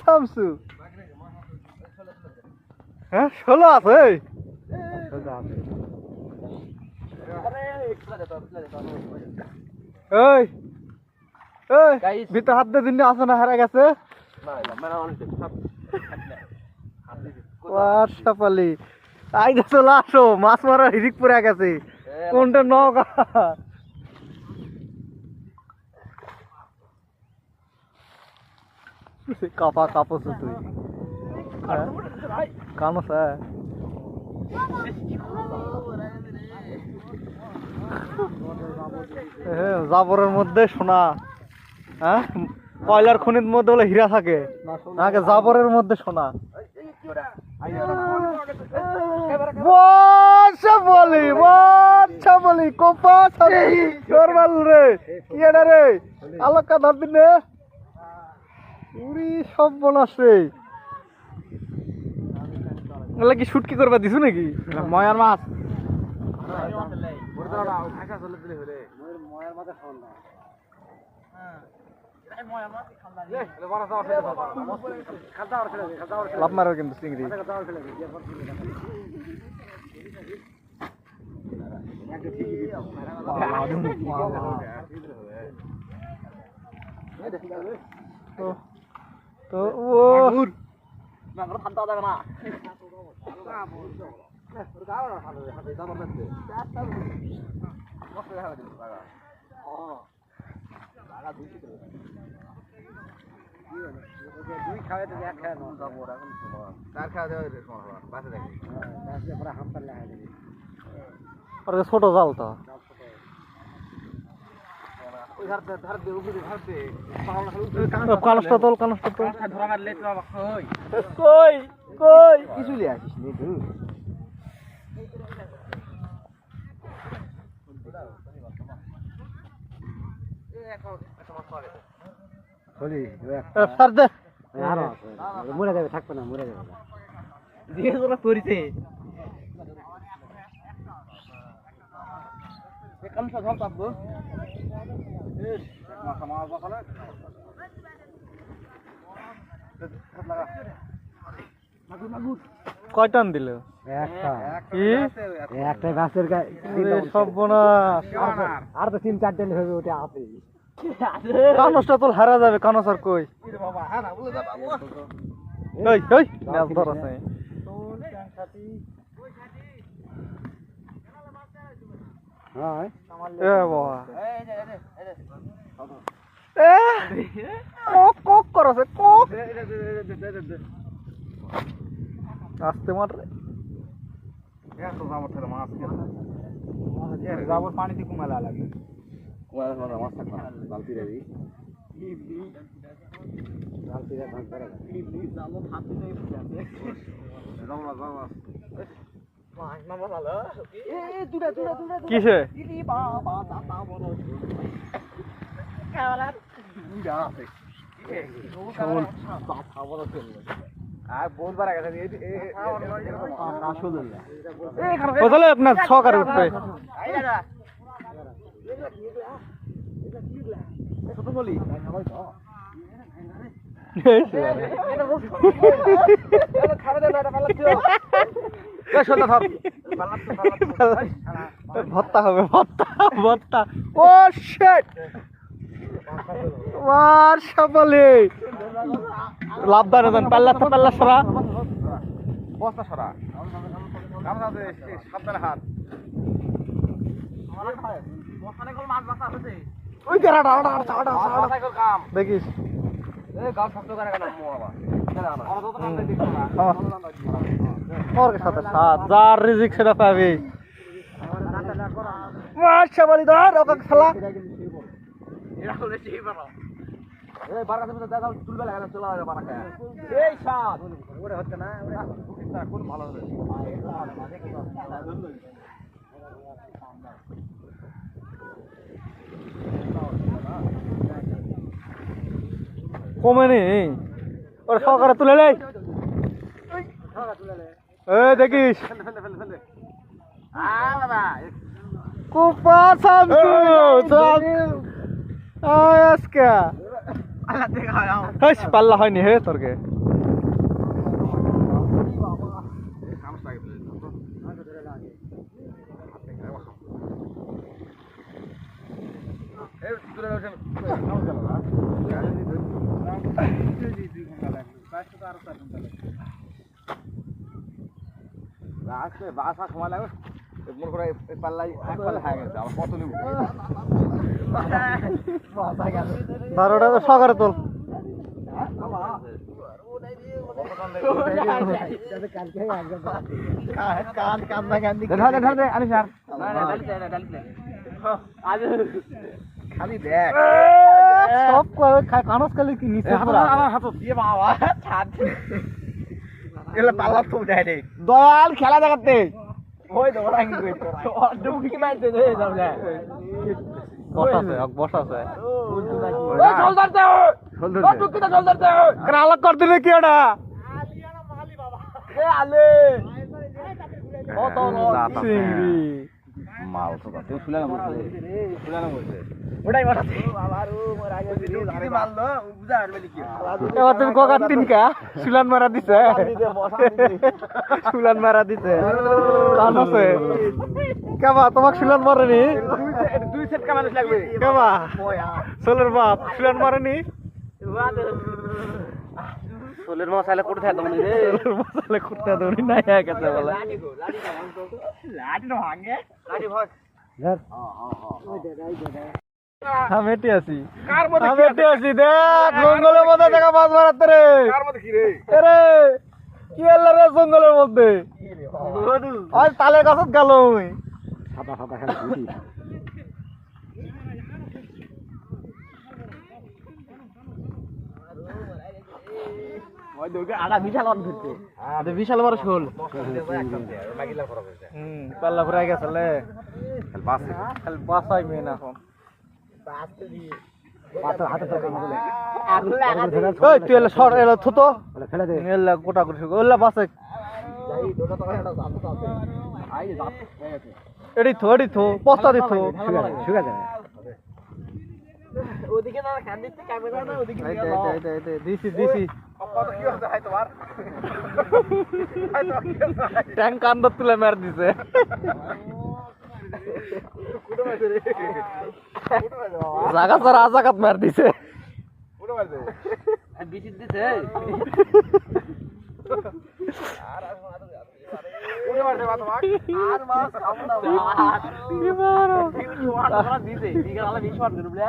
শামসু হ্যাঁ 16 আছে এই এই ভিতর হাত দিয়ে দিন আছে না হারা গেছে ওয়াশাপালি আইদা চলে আসো মাছ মারা হিরিক পড়ে গেছে কোনটা নৌকা কাপা কাপস তুই কানস হ্যাঁ জাবরের মধ্যে সোনা হ্যাঁ কয়লার খনির মধ্যে বলে হীরা থাকে নাকি জাবরের মধ্যে সোনা বলি কোপা রে কি এটা রে আলোকা ধর দিন রে উড়ি সব বনাস রে এগুলা কি শুট কি করবা দিছো নাকি ময়ার মাছ লাভ মারো কিন্তু চিংড়ি তো ও ঠান্ডা যাবে না দুই খাওয়াতে এক খাওয়া নয় চার খাওয়া দেওয়া বাসে দেখি ছোট জাল তো কানসটা তোল কই কই কিছু লিয়ে আসিস নি মরে যাবে থাকবে না মরে যাবে দিয়ে তোরা করিতে কয় টান দিল একটা গাছের সব বোনাস আর তো 3-4 টান হবে ওটা আছে কানসটা তো হারা যাবে কানস আর কই এই এই নাল ধর আছে হ্যাঁ এ বাবা এ কক কক করছে কক আস্তে মার রে এত জামর ধরে মাছ কে জামর পানিতে কুমালা লাগে কুমালা মাছ থাকবে না বালতি রেবি বালতি রে ভাগ করে জামর হাতে নেই ফুটে আছে জামর জামর মাছ না ভালো এ দুটা কিসে ইদি বাবা দাদা বড় কাওলা দুটা আছে এ সবল বাবা বড় চলে আর বলবার আগে আসলে আপনার ছকার উঠবে ভত্তা হবে ভত্তা ভত্তা ও শিট মার সবলে লাভদান দেন পাল্লা তো পাল্লা সরা বস্তা সরা গামছা দে সাবধানে হাত বস্তানে কল মাছ বাসা আছে ওই কেরাটা আড়া আড়া আড়া কাম দেখিস এই গাল শক্ত করে কেন মো বাবা আমার তো নাম দেখ না ওর সাথে সাত যার রিজিক সেটা পাবে মাশা বলি ধর ওকে খেলা এরা হলে সেই বাবা এই বারকা তুমি দাদা তুলবে লাগা না চলা যাবে বারকা এই সাত ওরে হচ্ছে না ওরে কুকিটা কোন ভালো হবে কমে নেই ওরে সহকারে তুলে লে সহকারে তুলে লে এই দেখিস আ বাবা কোপা সামসু আজকে পাল্লা হয়নি হে তোরকে বাসা সময় লাগবে মনে করে পাল্লাই এক পাল্লা হয়ে গেছে আমার কত নিব 12টা তো সকালে তোল খালি দেখ সব কানস কালি কি নিচে আমার হাত দিয়ে বাবা এগুলো পাল্লা তো দেয় রে দয়াল খেলা দেখাতে ওই দৌড়াই ডুবকি মারতে দে যাবলে বসাছে জল ধরতে ও টুকিটা জল ধরতে কেন আলাগ কর দিলে কি ওটা এ আলে ও তো চিংড়ি মাল তো তুই শুলানা বলছিস শুলানা বলছিস ওটাই মারতে আবার ও মরা গেছে রে মারলো বুঝা আর বলি কি এবার তুমি কোকা তিনকা সুলান মারা দিছে সুলান মারা দিছে কান আছে কেবা তোমাকে সুলান মারেনি দুই সেট কামানো লাগবে কেবা সোলের বাপ সুলান মারেনি সোলের মশালা কোটে থাকে মানে রে সোলের মশালা কুত্তা দৌড়ি নাই গেছে বলে লাঠি তো ভাঙে লাঠি ভাগ ধর আমি এটি আছি কার মধ্যে আমি এটি আছি দেখ জঙ্গলের মধ্যে দেখা মাছ মারাতে রে কার মধ্যে কি রে আরে কি হলো রে জঙ্গলের মধ্যে আজ তালে গাছত গেল ওই সাদা সাদা খালি গুটি ওই দুর্গে আড়া বিশাল অন ধরতে আরে বিশাল বড় শোল পাল্লা ফুরাই গেছে লে খালি বাসাই মেন এখন হাতে তো কাম বলে ওই তুই এলে সর এলে থুতো ফেলে দে এলে গোটা করে ওলা বাসে যাই দুটো তো আছে আই যা এডি থো পস্তা দি থো শুকা যায় ওদিকে না খান দিতে ক্যামেরা না ওদিকে দিছি কত কি হচ্ছে ভাই তোমার ট্যাঙ্ক কান্দর তুলে মার দিছে কুড়ে মারছে রে জায়গা সারা আজাকাত মার দিছে কুড়ে মারছে আর বিচিত দিছে কুড়ে মারছে বা তোমার আর মাছ খাবো না কি মারো দিছে দিকে আলা 20 মার দিল বলে